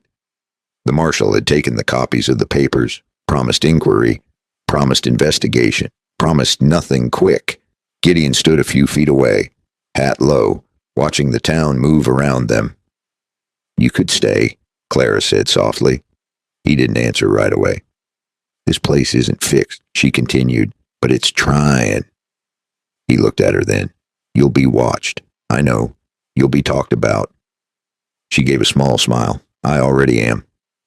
The marshal had taken the copies of the papers, promised inquiry, promised investigation, promised nothing quick. Gideon stood a few feet away, hat low, watching the town move around them. "You could stay," Clara said softly. He didn't answer right away. "This place isn't fixed," she continued, "but it's trying." He looked at her then. "You'll be watched. I know. You'll be talked about." She gave a small smile. "I already am."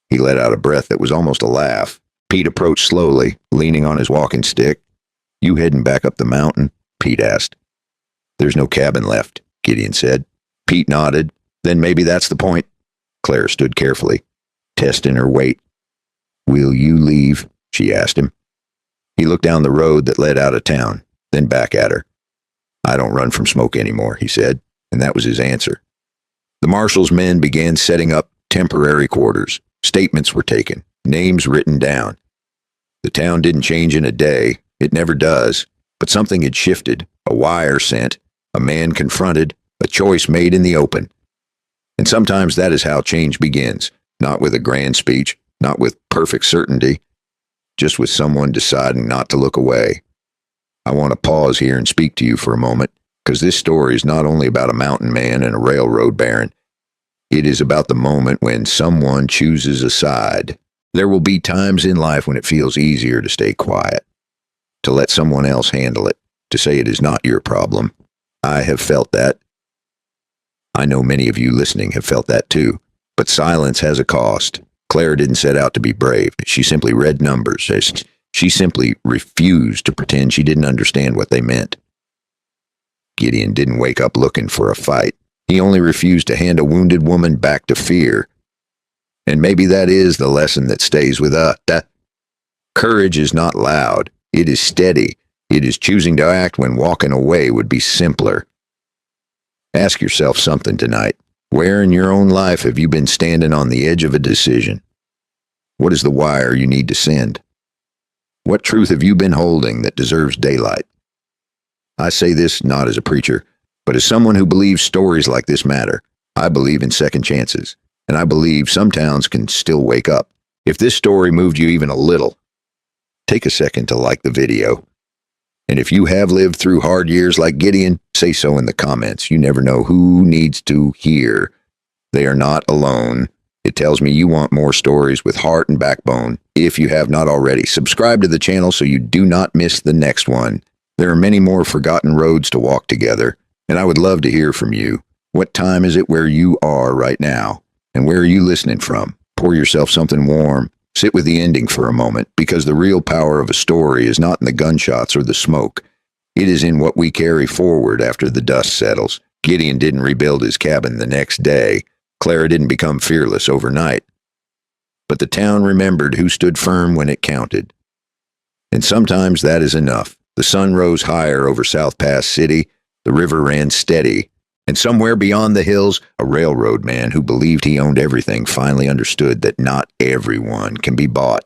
He let out a breath that was almost a laugh. Pete approached slowly, leaning on his walking stick. "You heading back up the mountain?" Pete asked. "There's no cabin left," Gideon said. Pete nodded. "Then maybe that's the point." Claire stood carefully, testing her weight. "Will you leave?" she asked him. He looked down the road that led out of town, then back at her. "I don't run from smoke anymore," he said, and that was his answer. The marshal's men began setting up temporary quarters. Statements were taken, names written down. The town didn't change in a day. It never does. But something had shifted. A wire sent, a man confronted, a choice made in the open. And sometimes that is how change begins, not with a grand speech, not with perfect certainty, just with someone deciding not to look away. I want to pause here and speak to you for a moment, because this story is not only about a mountain man and a railroad baron. It is about the moment when someone chooses a side. There will be times in life when it feels easier to stay quiet, to let someone else handle it, to say it is not your problem. I have felt that. I know many of you listening have felt that too. But silence has a cost. Claire didn't set out to be brave. She simply read numbers. She simply refused to pretend she didn't understand what they meant. Gideon didn't wake up looking for a fight. He only refused to hand a wounded woman back to fear. And maybe that is the lesson that stays with us. Courage is not loud. It is steady. It is choosing to act when walking away would be simpler. Ask yourself something tonight. Where in your own life have you been standing on the edge of a decision? What is the wire you need to send? What truth have you been holding that deserves daylight? I say this not as a preacher, but as someone who believes stories like this matter. I believe in second chances, and I believe some towns can still wake up. If this story moved you even a little, take a second to like the video. And if you have lived through hard years like Gideon, say so in the comments. You never know who needs to hear. They are not alone. It tells me you want more stories with heart and backbone. If you have not already, subscribe to the channel so you do not miss the next one. There are many more forgotten roads to walk together, and I would love to hear from you. What time is it where you are right now? And where are you listening from? Pour yourself something warm. Sit with the ending for a moment, because the real power of a story is not in the gunshots or the smoke. It is in what we carry forward after the dust settles. Gideon didn't rebuild his cabin the next day. Clara didn't become fearless overnight. But the town remembered who stood firm when it counted. And sometimes that is enough. The sun rose higher over South Pass City. The river ran steady. And somewhere beyond the hills, a railroad man who believed he owned everything finally understood that not everyone can be bought.